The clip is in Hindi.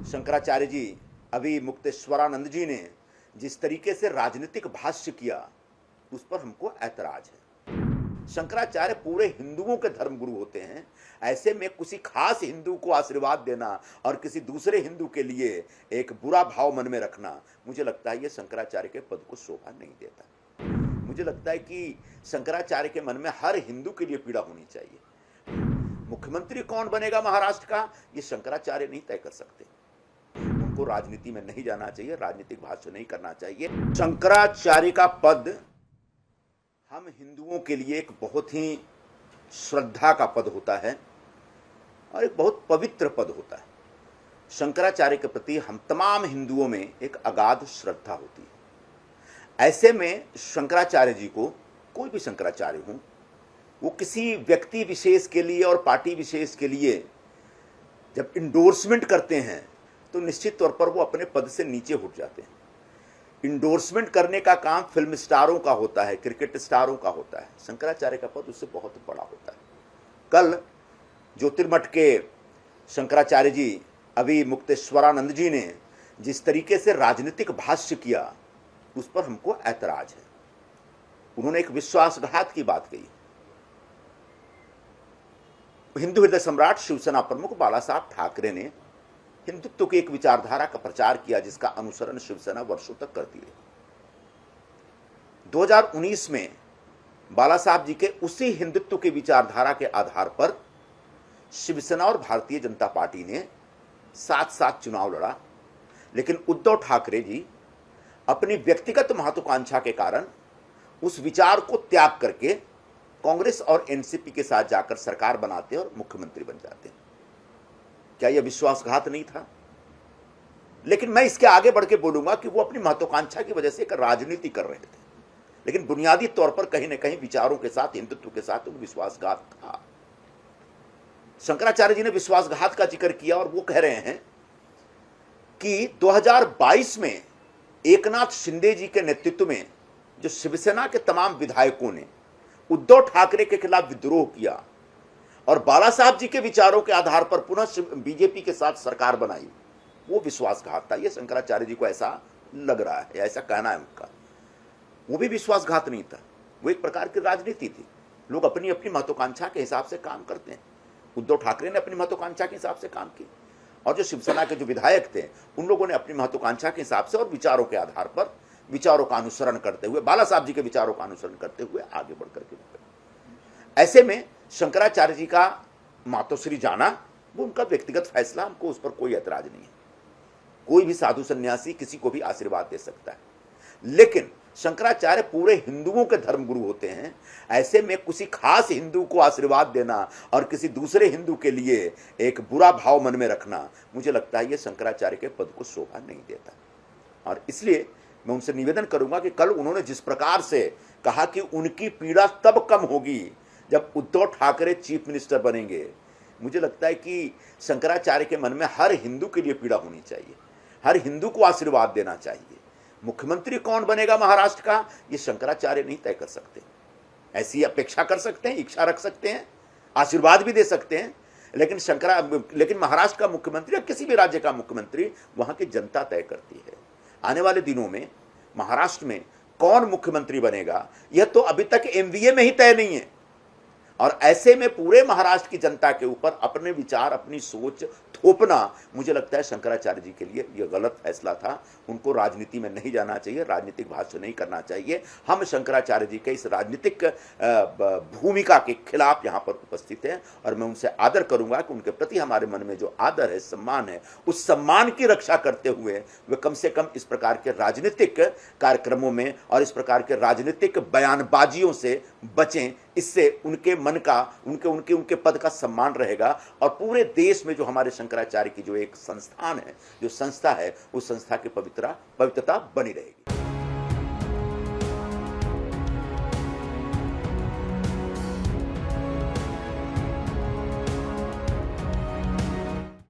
शंकराचार्य जी अभी मुक्तेश्वरानंद जी ने जिस तरीके से राजनीतिक भाष्य किया उस पर हमको ऐतराज है। शंकराचार्य पूरे हिंदुओं के धर्मगुरु होते हैं। ऐसे में किसी खास हिंदू को आशीर्वाद देना और किसी दूसरे हिंदू के लिए एक बुरा भाव मन में रखना, मुझे लगता है ये शंकराचार्य के पद को शोभा नहीं देता। मुझे लगता है कि शंकराचार्य के मन में हर हिंदू के लिए पीड़ा होनी चाहिए। मुख्यमंत्री कौन बनेगा महाराष्ट्र का, ये शंकराचार्य नहीं तय कर सकते। उनको राजनीति में नहीं जाना चाहिए, राजनीतिक भाष्य नहीं करना चाहिए। शंकराचार्य का पद हम हिंदुओं के लिए एक बहुत ही श्रद्धा का पद होता है और एक बहुत पवित्र पद होता है। शंकराचार्य के प्रति हम तमाम हिंदुओं में एक अगाध श्रद्धा होती है। ऐसे में शंकराचार्य जी को, कोई भी शंकराचार्य हो, वो किसी व्यक्ति विशेष के लिए और पार्टी विशेष के लिए जब इंडोर्समेंट करते हैं तो निश्चित तौर पर वो अपने पद से नीचे उठ जाते हैं। इंडोर्समेंट करने का काम फिल्म स्टारों का होता है, क्रिकेट स्टारों का होता है। शंकराचार्य का पद उससे बहुत बड़ा होता है। कल ज्योतिर्मठ के शंकराचार्य जी अभी मुक्तेश्वरानंद जी ने जिस तरीके से राजनीतिक भाष्य किया उस पर हमको ऐतराज है। उन्होंने एक विश्वासघात की बात कही। हिंदू हृदय सम्राट शिवसेना प्रमुख बाला साहब ठाकरे ने हिंदुत्व की एक विचारधारा का प्रचार किया जिसका अनुसरण शिवसेना वर्षों तक करती रही। 2019 में बाला साहब जी के उसी हिंदुत्व की विचारधारा के आधार पर शिवसेना और भारतीय जनता पार्टी ने साथ साथ चुनाव लड़ा, लेकिन उद्धव ठाकरे जी अपनी व्यक्तिगत महत्वाकांक्षा के कारण उस विचार को त्याग करके कांग्रेस और एनसीपी के साथ जाकर सरकार बनाते और मुख्यमंत्री बन जाते। क्या यह विश्वासघात नहीं था? लेकिन मैं इसके आगे बढ़ के बोलूंगा कि वो अपनी महत्वाकांक्षा की वजह से एक राजनीति कर रहे थे, लेकिन बुनियादी तौर पर कहीं ना कहीं विचारों के साथ, हिंदुत्व के साथ विश्वासघात था। शंकराचार्य जी ने विश्वासघात का जिक्र किया और वो कह रहे हैं कि 2022 में एकनाथ शिंदे जी के नेतृत्व में जो शिवसेना के तमाम विधायकों ने उद्धव ठाकरे के खिलाफ विद्रोह किया और बाला साहब जी के विचारों के आधार पर पुनः बीजेपी के साथ सरकार बनाई, वो विश्वासघात था। ये शंकराचार्य जी को ऐसा लग रहा है, ऐसा कहना है उनका। वो भी विश्वासघात नहीं था, वो एक प्रकार की राजनीति थी। लोग अपनी अपनी महत्वाकांक्षा के हिसाब से काम करते हैं। उद्धव ठाकरे ने अपनी महत्वाकांक्षा के हिसाब से काम की और जो शिवसेना के जो विधायक थे उन लोगों ने अपनी महत्वाकांक्षा के हिसाब से और विचारों के आधार पर विचारों का अनुसरण करते हुए, बाला साहब जी के विचारों का अनुसरण करते हुए आगे बढ़ करके। ऐसे में शंकराचार्य जी का मातोश्री जाना वो उनका व्यक्तिगत फैसला, हमको उस पर कोई ऐतराज नहीं है। कोई भी साधु सन्यासी किसी को भी आशीर्वाद दे सकता है, लेकिन शंकराचार्य पूरे हिंदुओं के धर्मगुरु होते हैं। ऐसे में किसी खास हिंदू को आशीर्वाद देना और किसी दूसरे हिंदू के लिए एक बुरा भाव मन में रखना, मुझे लगता है ये शंकराचार्य के पद को शोभा नहीं देता। और इसलिए मैं उनसे निवेदन करूंगा कि कल उन्होंने जिस प्रकार से कहा कि उनकी पीड़ा तब कम होगी जब उद्धव ठाकरे चीफ मिनिस्टर बनेंगे, मुझे लगता है कि शंकराचार्य के मन में हर हिंदू के लिए पीड़ा होनी चाहिए, हर हिंदू को आशीर्वाद देना चाहिए। मुख्यमंत्री कौन बनेगा महाराष्ट्र का, ये शंकराचार्य नहीं तय कर सकते। ऐसी अपेक्षा कर सकते हैं, इच्छा रख सकते हैं, आशीर्वाद भी दे सकते हैं, लेकिन महाराष्ट्र का मुख्यमंत्री या किसी भी राज्य का मुख्यमंत्री वहां की जनता तय करती है। आने वाले दिनों में महाराष्ट्र में कौन मुख्यमंत्री बनेगा यह तो अभी तक एमवीए में ही तय नहीं है। और ऐसे में पूरे महाराष्ट्र की जनता के ऊपर अपने विचार, अपनी सोच थोपना, मुझे लगता है शंकराचार्य जी के लिए यह गलत फैसला था। उनको राजनीति में नहीं जाना चाहिए, राजनीतिक भाष्य नहीं करना चाहिए। हम शंकराचार्य जी के इस राजनीतिक भूमिका के खिलाफ यहाँ पर उपस्थित हैं और मैं उनसे आदर करूंगा कि उनके प्रति हमारे मन में जो आदर है, सम्मान है, उस सम्मान की रक्षा करते हुए वे कम से कम इस प्रकार के राजनीतिक कार्यक्रमों में और इस प्रकार के राजनीतिक बयानबाजियों से बचें। इससे उनके मन का, उनके पद का सम्मान रहेगा और पूरे देश में जो हमारे शंकराचार्य की जो एक संस्थान है, जो संस्था है, उस संस्था की पवित्रता बनी रहेगी।